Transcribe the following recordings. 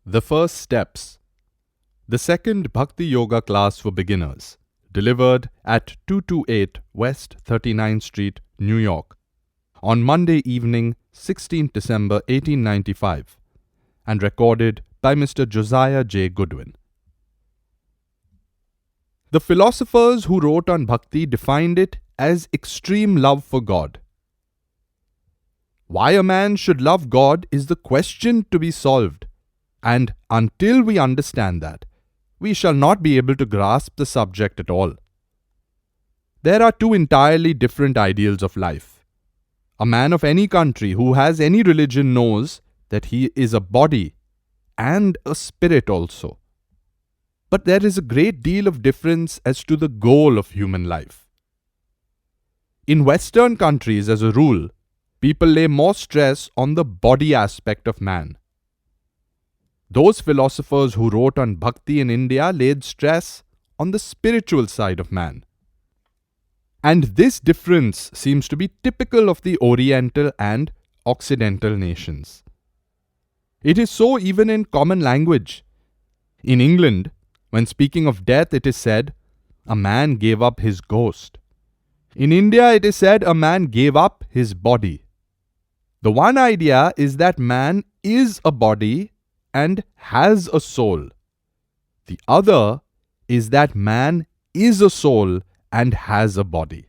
The First Steps. The second Bhakti Yoga class for beginners, delivered at 228 West 39th Street, New York, on Monday evening, 16 December 1895, and recorded by Mr. Josiah J. Goodwin. The philosophers who wrote on Bhakti defined it as extreme love for God. Why a man should love God is the question to be solved, and until we understand that, we shall not be able to grasp the subject at all. There are two entirely different ideals of life. A man of any country who has any religion knows that he is a body and a spirit also. But there is a great deal of difference as to the goal of human life. In Western countries, as a rule, people lay more stress on the body aspect of man. Those philosophers who wrote on Bhakti in India laid stress on the spiritual side of man. And this difference seems to be typical of the Oriental and Occidental nations. It is so even in common language. In England, when speaking of death, it is said, "A man gave up his ghost." In India, it is said, "A man gave up his body." The one idea is that man is a body and has a soul. The other is that man is a soul and has a body.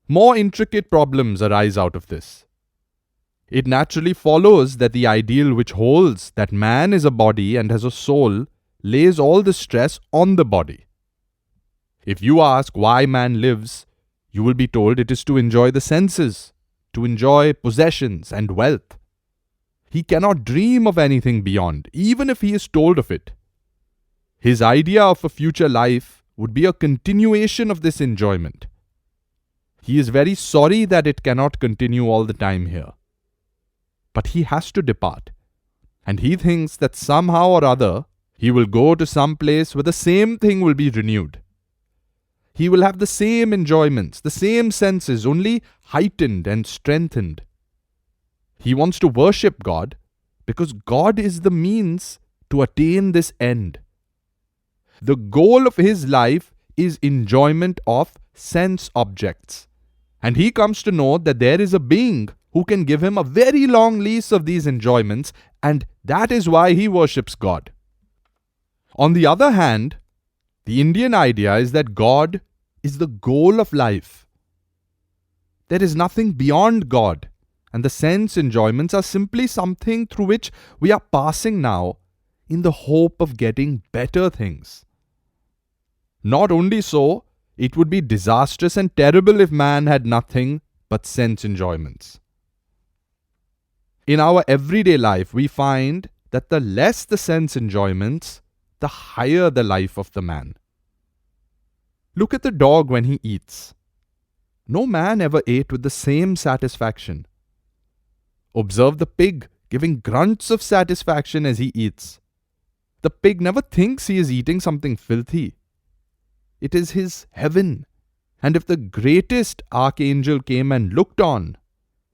More intricate problems arise out of this. It naturally follows that the ideal which holds that man is a body and has a soul lays all the stress on the body. If you ask why man lives, you will be told it is to enjoy the senses, to enjoy possessions and wealth. He cannot dream of anything beyond, even if he is told of it. His idea of a future life would be a continuation of this enjoyment. He is very sorry that it cannot continue all the time here. But he has to depart, and he thinks that somehow or other he will go to some place where the same thing will be renewed. He will have the same enjoyments, the same senses, only heightened and strengthened. He wants to worship God because God is the means to attain this end. The goal of his life is enjoyment of sense objects, and he comes to know that there is a being who can give him a very long lease of these enjoyments, and that is why he worships God. On the other hand, the Indian idea is that God is the goal of life. There is nothing beyond God, and the sense enjoyments are simply something through which we are passing now in the hope of getting better things. Not only so, it would be disastrous and terrible if man had nothing but sense enjoyments. In our everyday life, we find that the less the sense enjoyments, the higher the life of the man. Look at the dog when he eats. No man ever ate with the same satisfaction. Observe the pig giving grunts of satisfaction as he eats. The pig never thinks he is eating something filthy. It is his heaven, and if the greatest archangel came and looked on,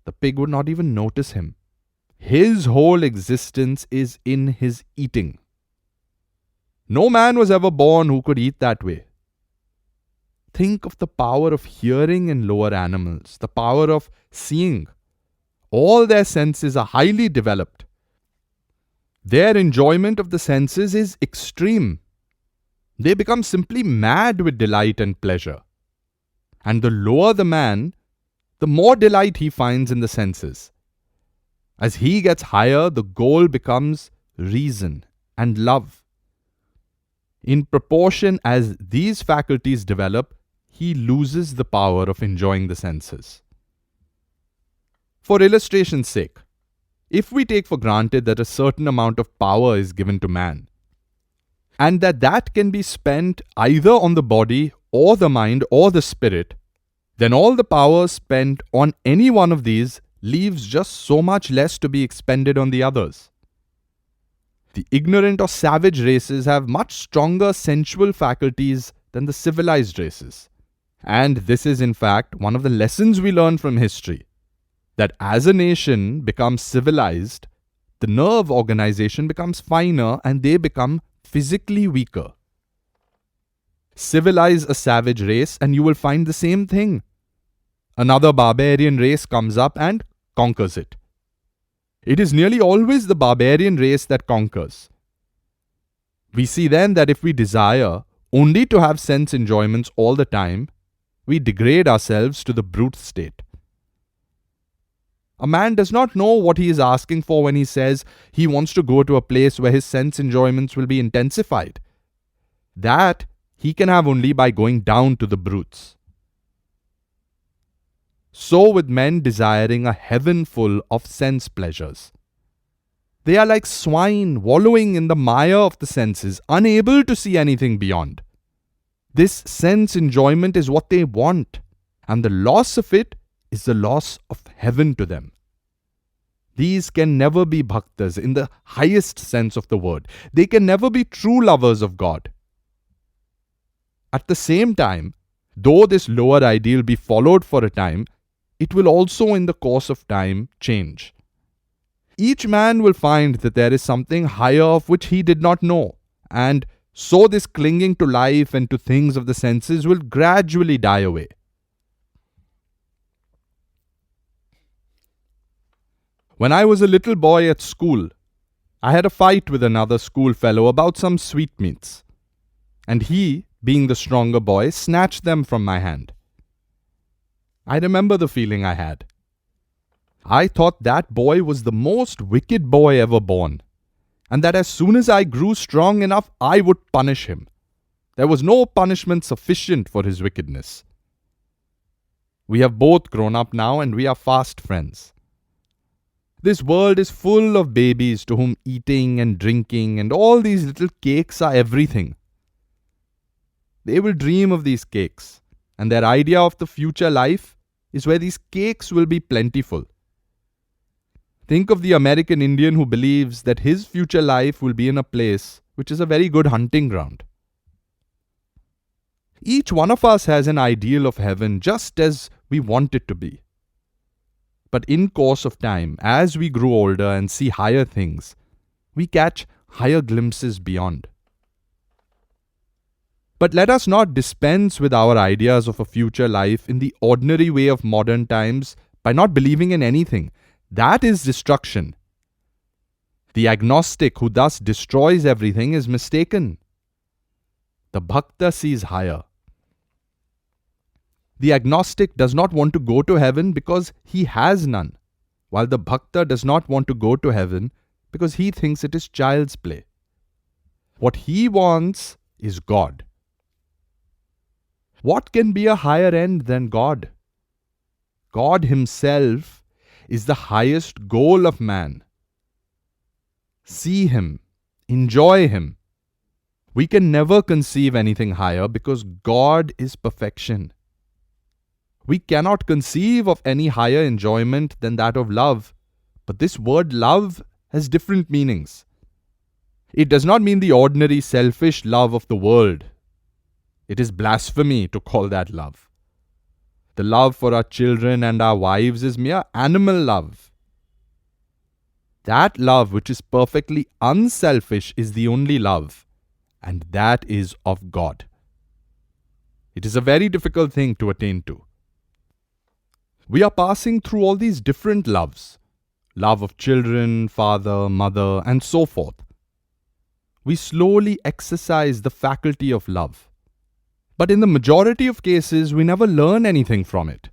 the pig would not even notice him. His whole existence is in his eating. No man was ever born who could eat that way. Think of the power of hearing in lower animals, the power of seeing. All their senses are highly developed. Their enjoyment of the senses is extreme. They become simply mad with delight and pleasure. And the lower the man, the more delight he finds in the senses. As he gets higher, the goal becomes reason and love. In proportion as these faculties develop, he loses the power of enjoying the senses. For illustration's sake, if we take for granted that a certain amount of power is given to man, and that can be spent either on the body or the mind or the spirit, then all the power spent on any one of these leaves just so much less to be expended on the others. The ignorant or savage races have much stronger sensual faculties than the civilized races. And this is in fact one of the lessons we learn from history, that as a nation becomes civilized, the nerve organization becomes finer and they become physically weaker. Civilize a savage race and you will find the same thing. Another barbarian race comes up and conquers it. It is nearly always the barbarian race that conquers. We see then that if we desire only to have sense enjoyments all the time, we degrade ourselves to the brute state. A man does not know what he is asking for when he says he wants to go to a place where his sense enjoyments will be intensified. That he can have only by going down to the brutes. So with men desiring a heaven full of sense pleasures. They are like swine wallowing in the mire of the senses, unable to see anything beyond. This sense enjoyment is what they want, and the loss of it is the loss of heaven to them. These can never be bhaktas in the highest sense of the word. They can never be true lovers of God. At the same time, though this lower ideal be followed for a time, it will also in the course of time change. Each man will find that there is something higher of which he did not know, and so this clinging to life and to things of the senses will gradually die away. When I was a little boy at school, I had a fight with another schoolfellow about some sweetmeats, and he, being the stronger boy, snatched them from my hand. I remember the feeling I had. I thought that boy was the most wicked boy ever born, and that as soon as I grew strong enough, I would punish him. There was no punishment sufficient for his wickedness. We have both grown up now and we are fast friends. This world is full of babies to whom eating and drinking and all these little cakes are everything. They will dream of these cakes, and their idea of the future life is where these cakes will be plentiful. Think of the American Indian who believes that his future life will be in a place which is a very good hunting ground. Each one of us has an ideal of heaven just as we want it to be. But in course of time, as we grow older and see higher things, we catch higher glimpses beyond. But let us not dispense with our ideas of a future life in the ordinary way of modern times by not believing in anything. That is destruction. The agnostic who thus destroys everything is mistaken. The bhakta sees higher. The agnostic does not want to go to heaven because he has none, while the bhakta does not want to go to heaven because he thinks it is child's play. What he wants is God. What can be a higher end than God? God himself is the highest goal of man. See him, enjoy him. We can never conceive anything higher because God is perfection. We cannot conceive of any higher enjoyment than that of love, but this word love has different meanings. It does not mean the ordinary selfish love of the world. It is blasphemy to call that love. The love for our children and our wives is mere animal love. That love which is perfectly unselfish is the only love, and that is of God. It is a very difficult thing to attain to. We are passing through all these different loves. Love of children, father, mother, and so forth. We slowly exercise the faculty of love. But in the majority of cases, we never learn anything from it.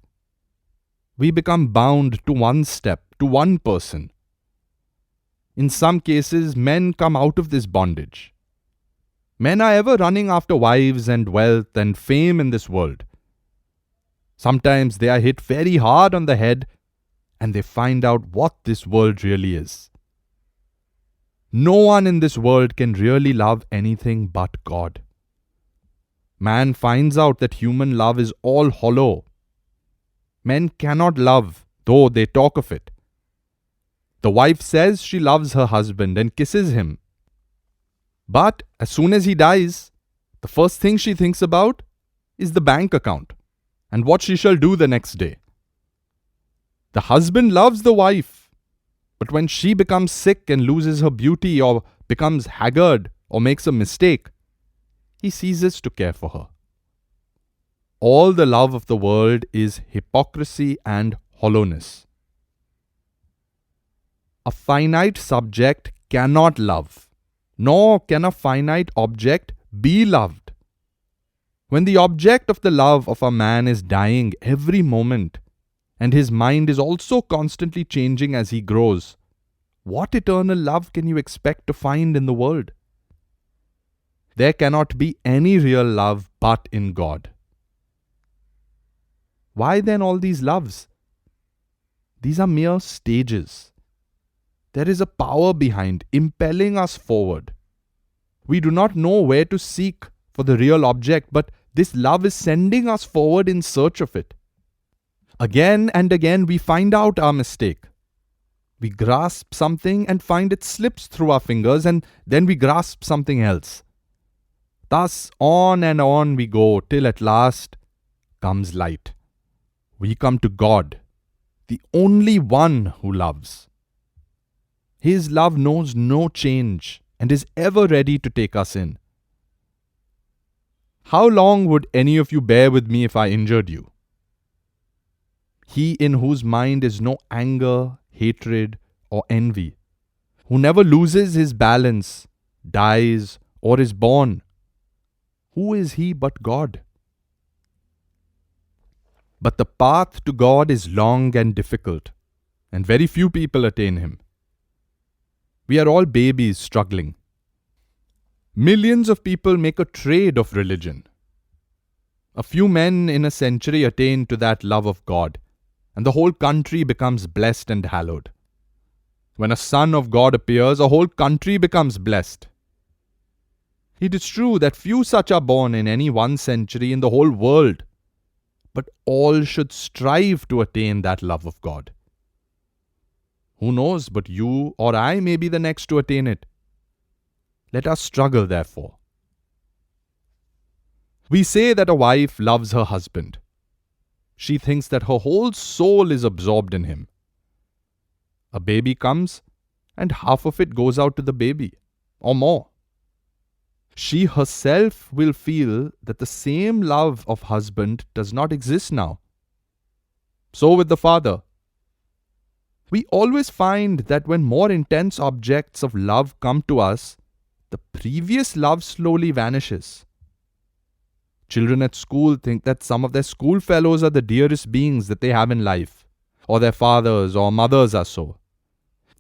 We become bound to one step, to one person. In some cases, men come out of this bondage. Men are ever running after wives and wealth and fame in this world. Sometimes they are hit very hard on the head and they find out what this world really is. No one in this world can really love anything but God. Man finds out that human love is all hollow. Men cannot love, though they talk of it. The wife says she loves her husband and kisses him. But as soon as he dies, the first thing she thinks about is the bank account and what she shall do the next day. The husband loves the wife, But when she becomes sick and loses her beauty, or becomes haggard, or makes a mistake, he ceases to care for her. All the love of the world is hypocrisy and hollowness. A finite subject cannot love, nor can a finite object be loved. When the object of the love of a man is dying every moment, and his mind is also constantly changing as he grows, what eternal love can you expect to find in the world? There cannot be any real love but in God. Why then all these loves? These are mere stages. There is a power behind, impelling us forward. We do not know where to seek for the real object, but this love is sending us forward in search of it. Again and again we find out our mistake. We grasp something and find it slips through our fingers, and then we grasp something else. Thus on and on we go, till at last comes light. We come to God, the only one who loves. His love knows no change and is ever ready to take us in. How long would any of you bear with me if I injured you? He in whose mind is no anger, hatred, or envy, who never loses his balance, dies, or is born. Who is he but God? But the path to God is long and difficult, and very few people attain him. We are all babies struggling. Millions of people make a trade of religion. A few men in a century attain to that love of God, and the whole country becomes blessed and hallowed. When a son of God appears, a whole country becomes blessed. It is true that few such are born in any one century in the whole world, but all should strive to attain that love of God. Who knows, but you or I may be the next to attain it. Let us struggle, therefore. We say that a wife loves her husband. She thinks that her whole soul is absorbed in him. A baby comes, and half of it goes out to the baby, or more. She herself will feel that the same love of husband does not exist now. So with the father. We always find that when more intense objects of love come to us, the previous love slowly vanishes. Children at school think that some of their school fellows are the dearest beings that they have in life, or their fathers or mothers are so.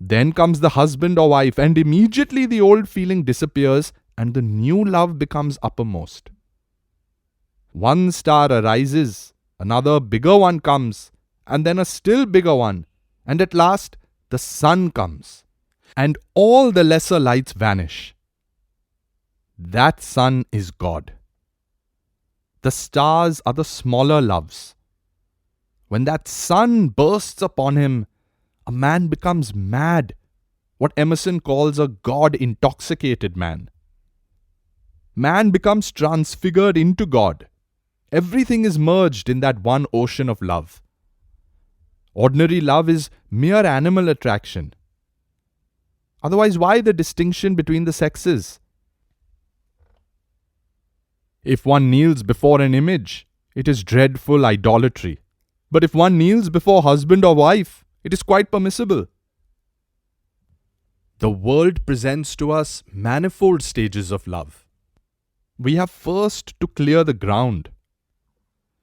Then comes the husband or wife, and immediately the old feeling disappears and the new love becomes uppermost. One star arises, another bigger one comes, and then a still bigger one, and at last the sun comes, and all the lesser lights vanish. That sun is God. The stars are the smaller loves. When that sun bursts upon him, a man becomes mad, what Emerson calls a God-intoxicated man. Man becomes transfigured into God. Everything is merged in that one ocean of love. Ordinary love is mere animal attraction. Otherwise, why the distinction between the sexes? If one kneels before an image, it is dreadful idolatry. But if one kneels before husband or wife, it is quite permissible. The world presents to us manifold stages of love. We have first to clear the ground.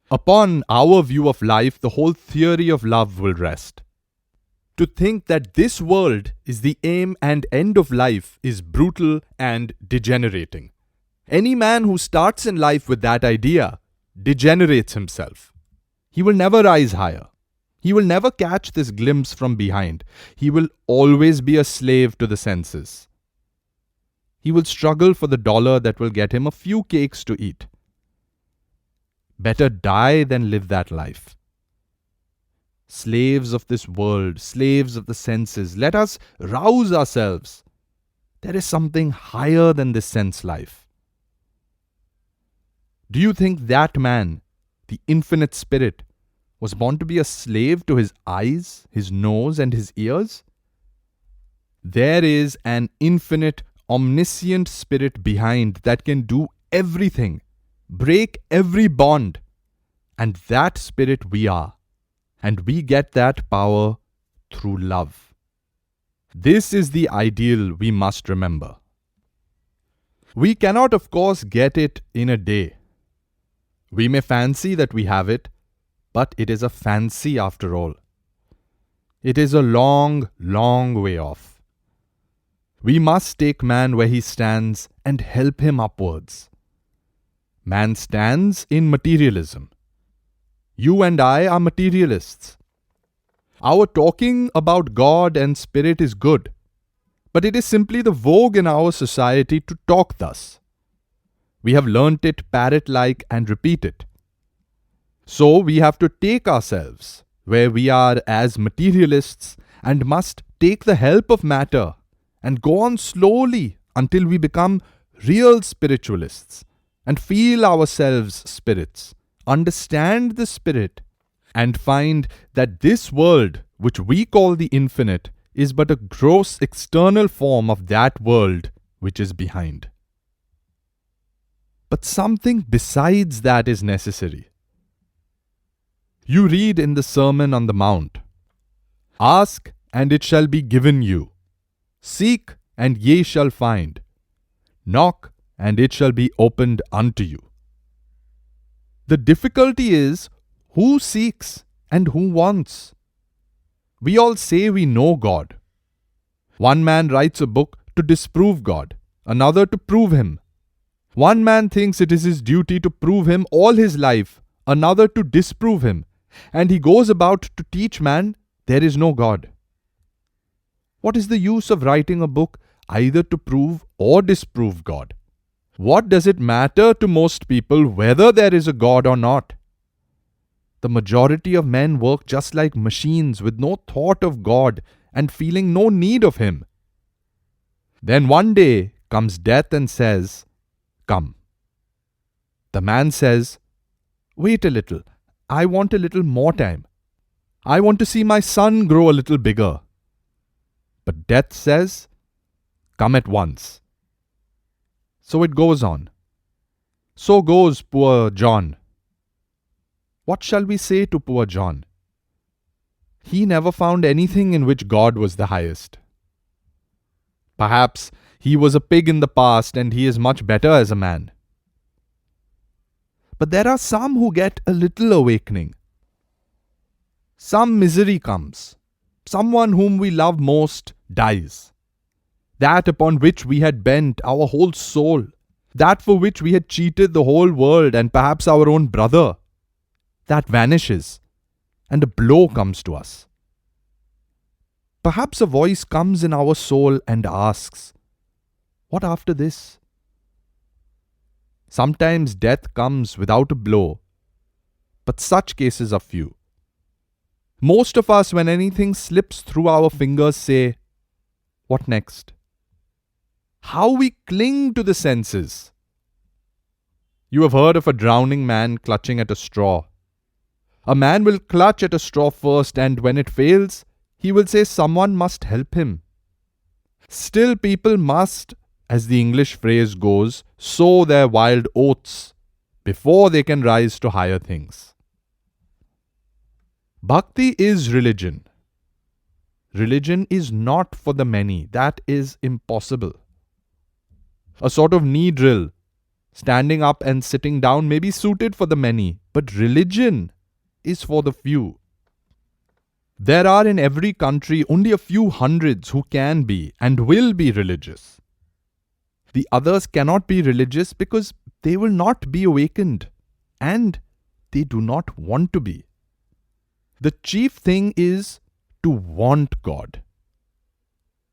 Upon our view of life, the whole theory of love will rest. To think that this world is the aim and end of life is brutal and degenerating. Any man who starts in life with that idea degenerates himself. He will never rise higher. He will never catch this glimpse from behind. He will always be a slave to the senses. He will struggle for the dollar that will get him a few cakes to eat. Better die than live that life. Slaves of this world, slaves of the senses, let us rouse ourselves. There is something higher than this sense life. Do you think that man, the infinite spirit, was born to be a slave to his eyes, his nose, and his ears? There is an infinite, omniscient spirit behind that can do everything, break every bond. And that spirit we are. And we get that power through love. This is the ideal we must remember. We cannot, of course, get it in a day. We may fancy that we have it, but it is a fancy after all. It is a long, long way off. We must take man where he stands and help him upwards. Man stands in materialism. You and I are materialists. Our talking about God and Spirit is good, but it is simply the vogue in our society to talk thus. We have learnt it parrot-like and repeat it. So we have to take ourselves where we are as materialists and must take the help of matter and go on slowly until we become real spiritualists and feel ourselves spirits, understand the spirit, and find that this world, which we call the infinite, is but a gross external form of that world which is behind. But something besides that is necessary. You read in the Sermon on the Mount, "Ask, and it shall be given you. Seek, and ye shall find. Knock, and it shall be opened unto you." The difficulty is, who seeks and who wants? We all say we know God. One man writes a book to disprove God, another to prove Him. One man thinks it is his duty to prove Him all his life, another to disprove Him, and he goes about to teach man there is no God. What is the use of writing a book either to prove or disprove God? What does it matter to most people whether there is a God or not? The majority of men work just like machines with no thought of God and feeling no need of Him. Then one day comes death and says, "Come." The man says, "Wait a little. I want a little more time. I want to see my son grow a little bigger." But death says, "Come at once." So it goes on. So goes poor John. What shall we say to poor John? He never found anything in which God was the highest. Perhaps he was a pig in the past and he is much better as a man. But there are some who get a little awakening. Some misery comes. Someone whom we love most dies. That upon which we had bent our whole soul, that for which we had cheated the whole world and perhaps our own brother, that vanishes, and a blow comes to us. Perhaps a voice comes in our soul and asks, "What after this?" Sometimes death comes without a blow, but such cases are few. Most of us, when anything slips through our fingers, say, "What next?" How we cling to the senses. You have heard of a drowning man clutching at a straw. A man will clutch at a straw first, and when it fails, he will say someone must help him. Still, people must, as the English phrase goes, sow their wild oats before they can rise to higher things. Bhakti is religion. Religion is not for the many. That is impossible. A sort of knee drill, standing up and sitting down, may be suited for the many, but religion is for the few. There are in every country only a few hundreds who can be and will be religious. The others cannot be religious because they will not be awakened, and they do not want to be. The chief thing is to want God.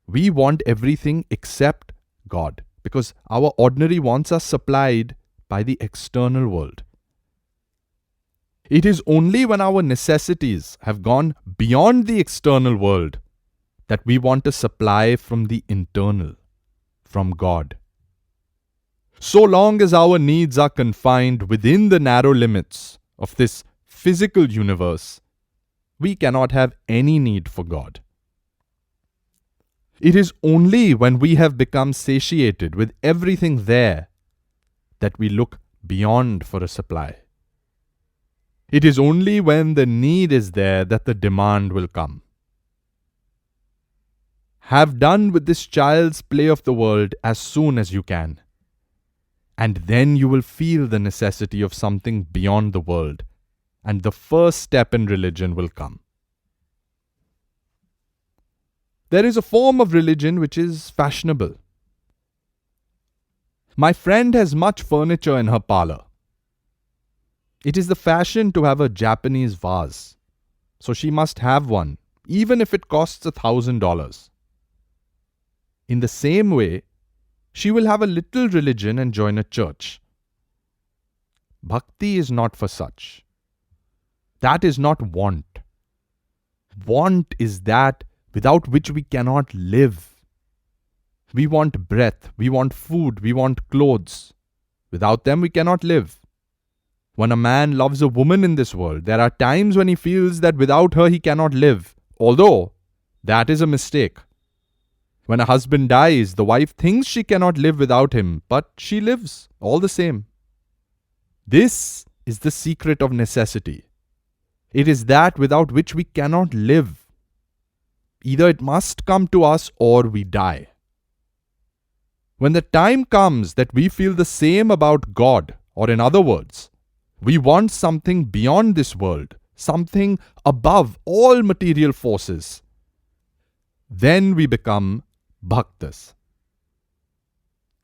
We want everything except God, because our ordinary wants are supplied by the external world. It is only when our necessities have gone beyond the external world that we want a supply from the internal, from God. So long as our needs are confined within the narrow limits of this physical universe, we cannot have any need for God. It is only when we have become satiated with everything there that we look beyond for a supply. It is only when the need is there that the demand will come. Have done with this child's play of the world as soon as you can. And then you will feel the necessity of something beyond the world, and the first step in religion will come. There is a form of religion which is fashionable. My friend has much furniture in her parlor. It is the fashion to have a Japanese vase, so she must have one, even if it costs $1,000. In the same way, she will have a little religion and join a church. Bhakti is not for such. That is not want. Want is that without which we cannot live. We want breath, we want food, we want clothes. Without them we cannot live. When a man loves a woman in this world, there are times when he feels that without her he cannot live, although that is a mistake. When a husband dies, the wife thinks she cannot live without him, but she lives all the same. This is the secret of necessity. It is that without which we cannot live. Either it must come to us or we die. When the time comes that we feel the same about God, or in other words, we want something beyond this world, something above all material forces, then we become bhaktas.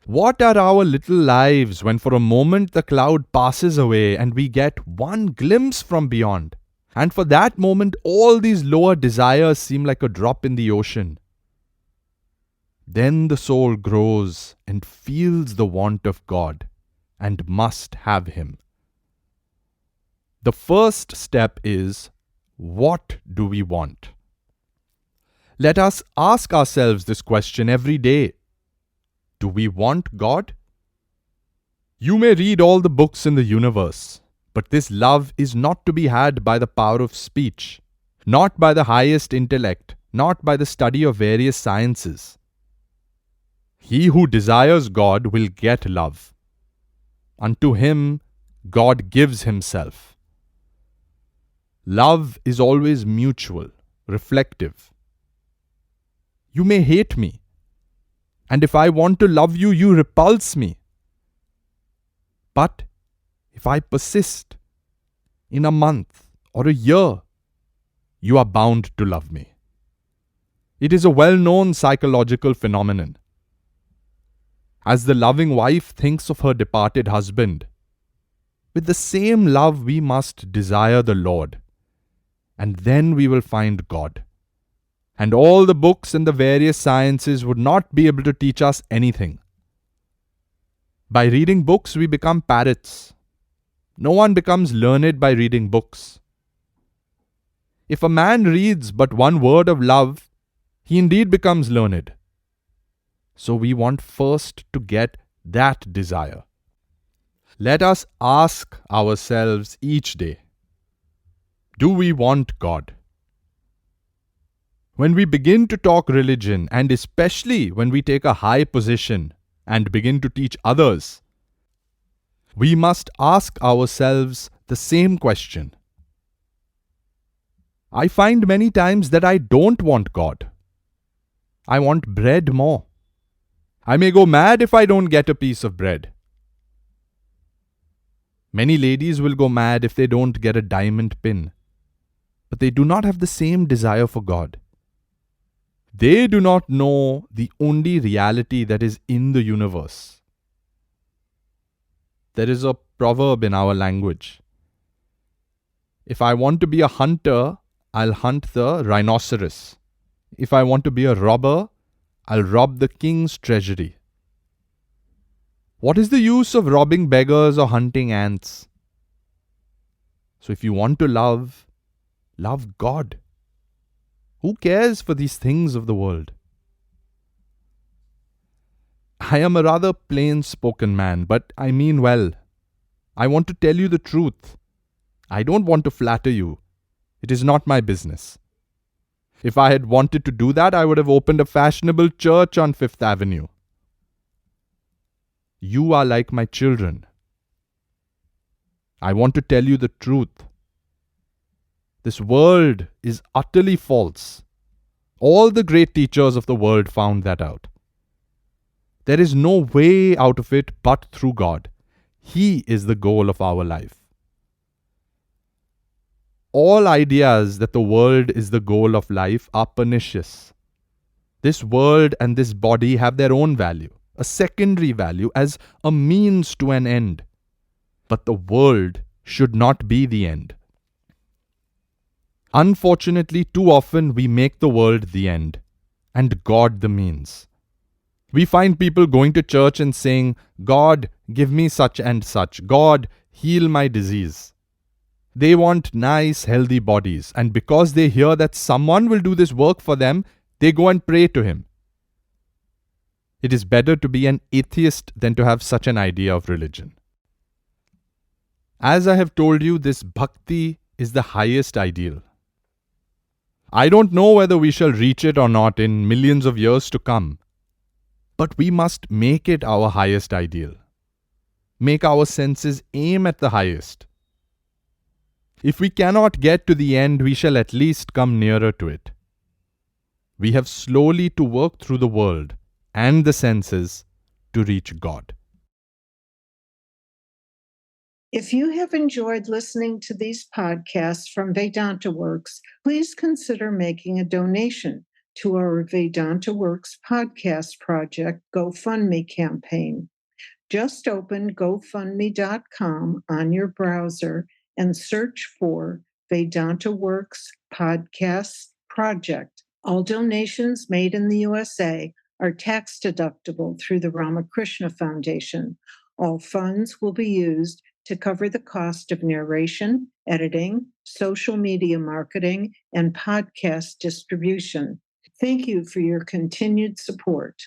What are our little lives when for a moment the cloud passes away and we get one glimpse from beyond? And for that moment, all these lower desires seem like a drop in the ocean. Then the soul grows and feels the want of God and must have Him. The first step is, what do we want? Let us ask ourselves this question every day. Do we want God? You may read all the books in the universe, but this love is not to be had by the power of speech, not by the highest intellect, not by the study of various sciences. He who desires God will get love. Unto him God gives himself. Love is always mutual, reflective. You may hate me, and if I want to love you, you repulse me. But if I persist, in a month or a year, you are bound to love me. It is a well-known psychological phenomenon. As the loving wife thinks of her departed husband, with the same love we must desire the Lord, and then we will find God. And all the books and the various sciences would not be able to teach us anything. By reading books, we become parrots. No one becomes learned by reading books. If a man reads but one word of love, he indeed becomes learned. So we want first to get that desire. Let us ask ourselves each day, do we want God? When we begin to talk religion, and especially when we take a high position and begin to teach others, we must ask ourselves the same question. I find many times that I don't want God. I want bread more. I may go mad if I don't get a piece of bread. Many ladies will go mad if they don't get a diamond pin, but they do not have the same desire for God. They do not know the only reality that is in the universe. There is a proverb in our language. If I want to be a hunter, I'll hunt the rhinoceros. If I want to be a robber, I'll rob the king's treasury. What is the use of robbing beggars or hunting ants? So if you want to love, love God. Who cares for these things of the world? I am a rather plain-spoken man, but I mean well. I want to tell you the truth. I don't want to flatter you. It is not my business. If I had wanted to do that, I would have opened a fashionable church on Fifth Avenue. You are like my children. I want to tell you the truth. This world is utterly false. All the great teachers of the world found that out. There is no way out of it but through God. He is the goal of our life. All ideas that the world is the goal of life are pernicious. This world and this body have their own value, a secondary value as a means to an end. But the world should not be the end. Unfortunately, too often we make the world the end and God the means. We find people going to church and saying, God, give me such and such. God, heal my disease. They want nice, healthy bodies, and because they hear that someone will do this work for them, they go and pray to him. It is better to be an atheist than to have such an idea of religion. As I have told you, this bhakti is the highest ideal. I don't know whether we shall reach it or not in millions of years to come, but we must make it our highest ideal. Make our senses aim at the highest. If we cannot get to the end, we shall at least come nearer to it. We have slowly to work through the world and the senses to reach God. If you have enjoyed listening to these podcasts from Vedanta Works, please consider making a donation to our Vedanta Works podcast project GoFundMe campaign. Just open GoFundMe.com on your browser and search for Vedanta Works Podcast Project. All donations made in the USA are tax deductible through the Ramakrishna Foundation. All funds will be used to cover the cost of narration, editing, social media marketing, and podcast distribution. Thank you for your continued support.